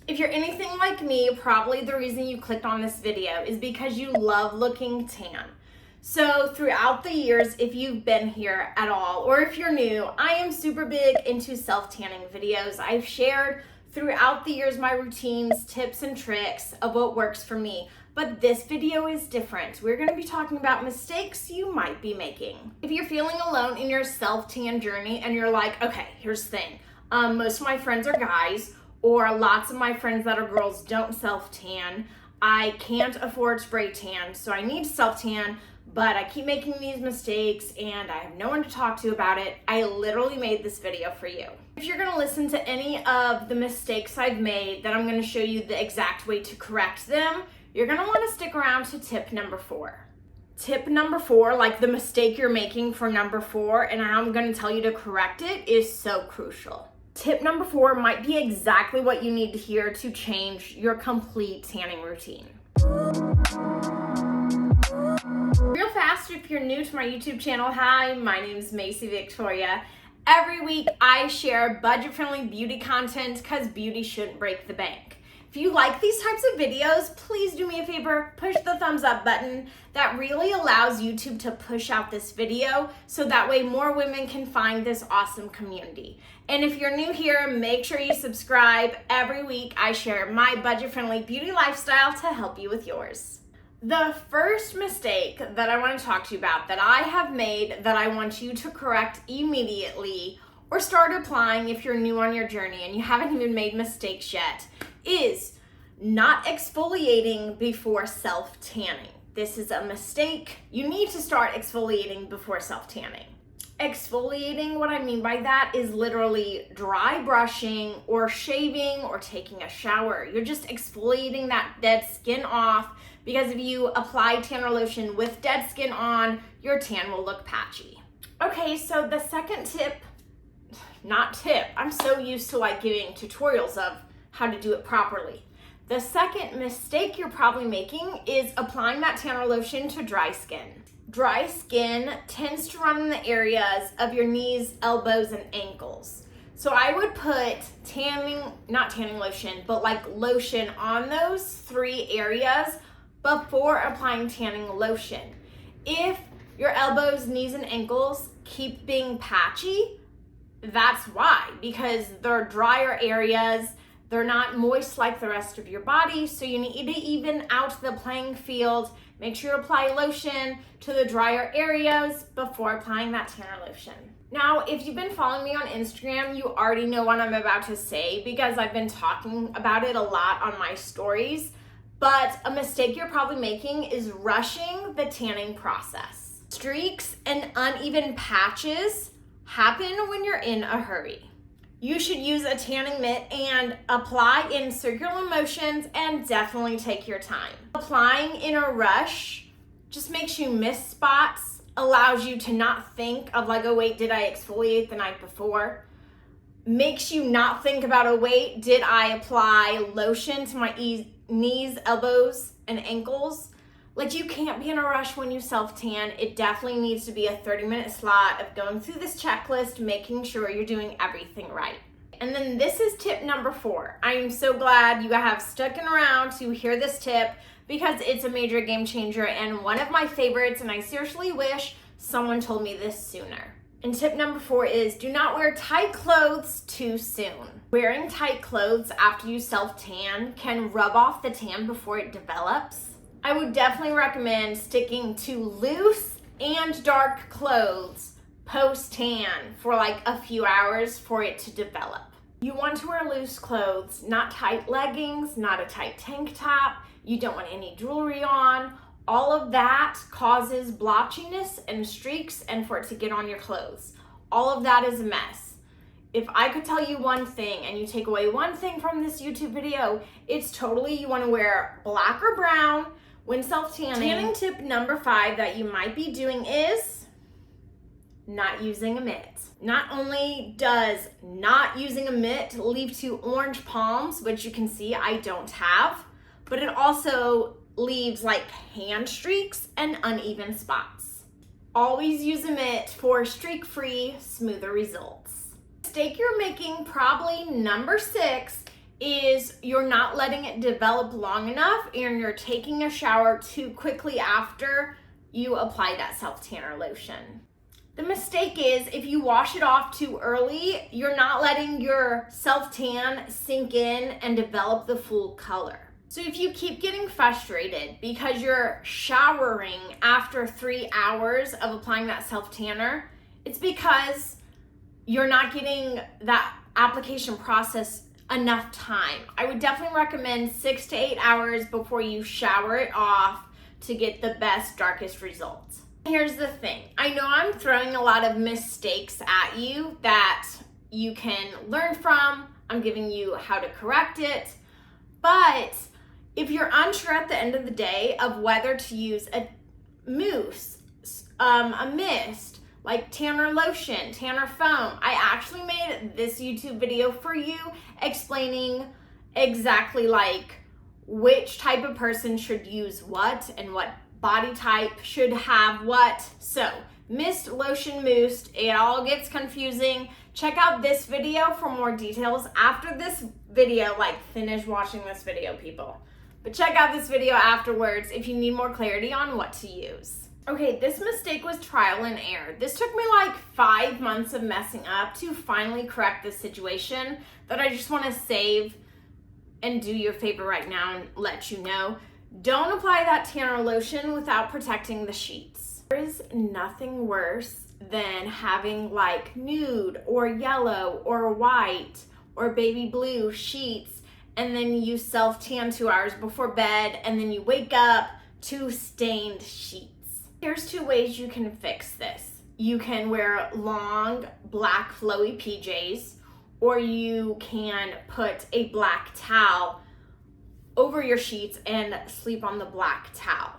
If you're anything like me, probably the reason you clicked on this video is because you love looking tan. So throughout the years, if you've been here at all, or if you're new, I am super big into self-tanning videos. I've shared throughout the years my routines, tips, and tricks of what works for me. But this video is different. We're gonna be talking about mistakes you might be making. If you're feeling alone in your self-tan journey and you're like, okay, here's the thing. Most of my friends are guys, or lots of my friends that are girls don't self-tan. I can't afford spray tan, so I need self-tan, but I keep making these mistakes and I have no one to talk to about it. I literally made this video for you. If you're gonna listen to any of the mistakes I've made, then I'm gonna show you the exact way to correct them. You're gonna wanna stick around to tip number 4. Tip number 4, like the mistake you're making for number 4 and how I'm gonna tell you to correct it, is so crucial. Tip number 4 might be exactly what you need to hear to change your complete tanning routine. Real fast, if you're new to my YouTube channel, hi, my name is Macie Victoria. Every week I share budget-friendly beauty content because beauty shouldn't break the bank. If you like these types of videos, please do me a favor, push the thumbs up button. That really allows YouTube to push out this video so that way more women can find this awesome community. And if you're new here, make sure you subscribe. Every week I share my budget-friendly beauty lifestyle to help you with yours. The first mistake that I want to talk to you about that I have made that I want you to correct immediately or start applying if you're new on your journey and you haven't even made mistakes yet is not exfoliating before self-tanning. This is a mistake. You need to start exfoliating before self-tanning. Exfoliating, what I mean by that is literally dry brushing or shaving or taking a shower. You're just exfoliating that dead skin off because if you apply tanner lotion with dead skin on, your tan will look patchy. Okay, so the second tip, I'm so used to like giving tutorials of how to do it properly. The second mistake you're probably making is applying that tanner lotion to dry skin. Dry skin tends to run in the areas of your knees, elbows, and ankles. So I would put not tanning lotion, but like lotion on those 3 areas before applying tanning lotion. If your elbows, knees, and ankles keep being patchy, that's why, because they're drier areas. They're not moist like the rest of your body, so you need to even out the playing field. Make sure you apply lotion to the drier areas before applying that tanner lotion. Now, if you've been following me on Instagram, you already know what I'm about to say because I've been talking about it a lot on my stories, but a mistake you're probably making is rushing the tanning process. Streaks and uneven patches happen when you're in a hurry. You should use a tanning mitt and apply in circular motions and definitely take your time. Applying in a rush just makes you miss spots, allows you to not think of like, oh wait, did I exfoliate the night before? Makes you not think about, oh wait, did I apply lotion to my knees, elbows, and ankles? Like, you can't be in a rush when you self-tan. It definitely needs to be a 30-minute slot of going through this checklist, making sure you're doing everything right. And then this is tip number 4. I am so glad you have stuck around to hear this tip because it's a major game changer and one of my favorites, and I seriously wish someone told me this sooner. And tip number 4 is do not wear tight clothes too soon. Wearing tight clothes after you self-tan can rub off the tan before it develops. I would definitely recommend sticking to loose and dark clothes post-tan for like a few hours for it to develop. You want to wear loose clothes, not tight leggings, not a tight tank top. You don't want any jewelry on. All of that causes blotchiness and streaks and for it to get on your clothes. All of that is a mess. If I could tell you one thing and you take away one thing from this YouTube video, it's totally you want to wear black or brown when self-tanning. Tanning tip number 5 that you might be doing is not using a mitt. Not only does not using a mitt leave to orange palms, which you can see I don't have, but it also leaves like hand streaks and uneven spots. Always use a mitt for streak-free, smoother results. Mistake you're making, probably number 6, is you're not letting it develop long enough and you're taking a shower too quickly after you apply that self-tanner lotion. The mistake is if you wash it off too early, you're not letting your self-tan sink in and develop the full color. So if you keep getting frustrated because you're showering after 3 hours of applying that self-tanner, it's because you're not getting that application process enough time. I would definitely recommend 6 to 8 hours before you shower it off to get the best, darkest results. Here's the thing. I know I'm throwing a lot of mistakes at you that you can learn from. I'm giving you how to correct it. But if you're unsure at the end of the day of whether to use a mousse, a mist, like tanner lotion, tanner foam, I actually made this YouTube video for you explaining exactly like which type of person should use what and what body type should have what. So mist, lotion, mousse, it all gets confusing. Check out this video for more details after this video. Like, finish watching this video, people. But check out this video afterwards if you need more clarity on what to use. Okay, this mistake was trial and error. This took me like 5 months of messing up to finally correct this situation that I just want to save and do you a favor right now and let you know. Don't apply that tanner lotion without protecting the sheets. There is nothing worse than having like nude or yellow or white or baby blue sheets and then you self-tan 2 hours before bed and then you wake up to stained sheets. Here's 2 ways you can fix this. You can wear long black flowy PJs, or you can put a black towel over your sheets and sleep on the black towel.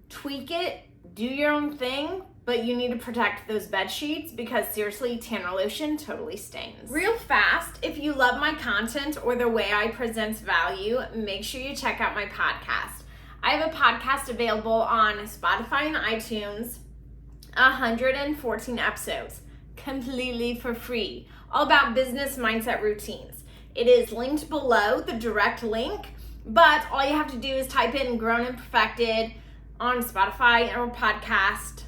Tweak it, do your own thing, but you need to protect those bed sheets because seriously, tanner lotion totally stains. Real fast, if you love my content or the way I present value, make sure you check out my podcast. I have a podcast available on Spotify and iTunes, 114 episodes, completely for free, all about business mindset routines. It is linked below, the direct link, but all you have to do is type in Grown and Perfected on Spotify or podcast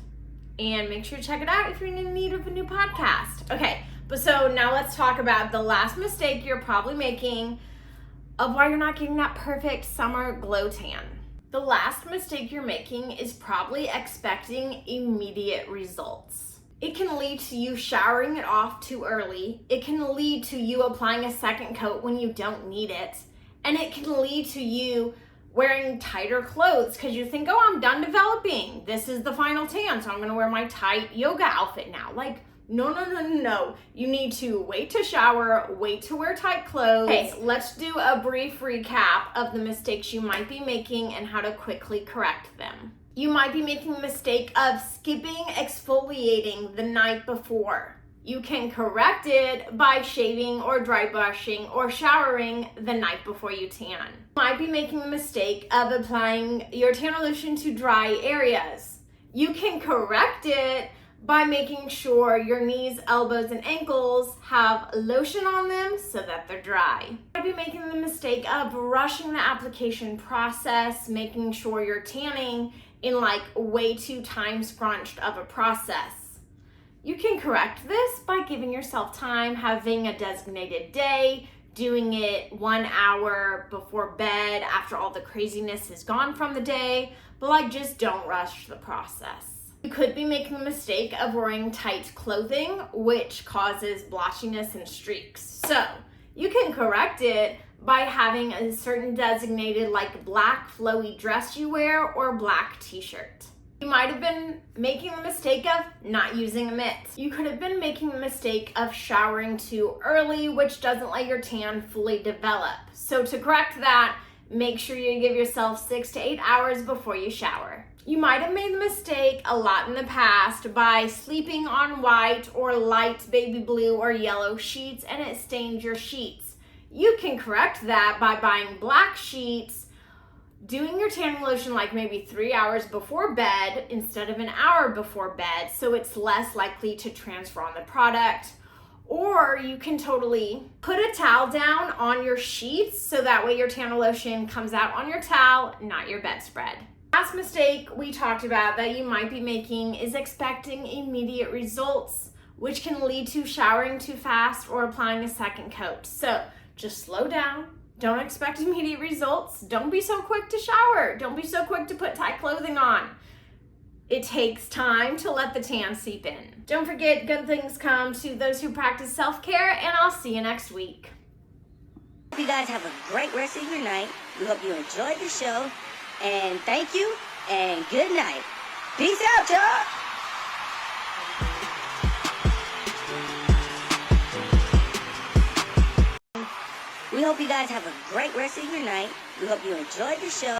and make sure to check it out if you're in need of a new podcast. Okay, but so now let's talk about the last mistake you're probably making of why you're not getting that perfect summer glow tan. The last mistake you're making is probably expecting immediate results. It can lead to you showering it off too early. It can lead to you applying a second coat when you don't need it. And it can lead to you wearing tighter clothes because you think, oh, I'm done developing. This is the final tan, so I'm going to wear my tight yoga outfit now. Like, no. You need to wait to shower, wait to wear tight clothes. Okay, let's do a brief recap of the mistakes you might be making and how to quickly correct them. You might be making the mistake of skipping exfoliating the night before. You can correct it by shaving or dry brushing or showering the night before you tan. You might be making the mistake of applying your tanner lotion to dry areas. You can correct it by making sure your knees, elbows, and ankles have lotion on them so that they're dry. You might be making the mistake of rushing the application process, making sure you're tanning in like way too time scrunched of a process. You can correct this by giving yourself time, having a designated day, doing it 1 hour before bed after all the craziness is gone from the day, but like just don't rush the process. You could be making the mistake of wearing tight clothing, which causes blotchiness and streaks. So you can correct it by having a certain designated like black flowy dress you wear or black t-shirt. You might have been making the mistake of not using a mitt. You could have been making the mistake of showering too early, which doesn't let your tan fully develop. So to correct that, make sure you give yourself 6 to 8 hours before you shower. You might have made the mistake a lot in the past by sleeping on white or light baby blue or yellow sheets and it stains your sheets. You can correct that by buying black sheets, doing your tanning lotion like maybe 3 hours before bed instead of an hour before bed so it's less likely to transfer on the product. Or you can totally put a towel down on your sheets so that way your tanner lotion comes out on your towel, not your bedspread. Last mistake we talked about that you might be making is expecting immediate results, which can lead to showering too fast or applying a second coat. So just slow down. Don't expect immediate results. Don't be so quick to shower. Don't be so quick to put tight clothing on. It takes time to let the tan seep in. Don't forget, good things come to those who practice self-care, and I'll see you next week. Hope you guys have a great rest of your night. We hope you enjoyed the show. And thank you, and good night. Peace out, y'all. We hope you guys have a great rest of your night. We hope you enjoyed the show.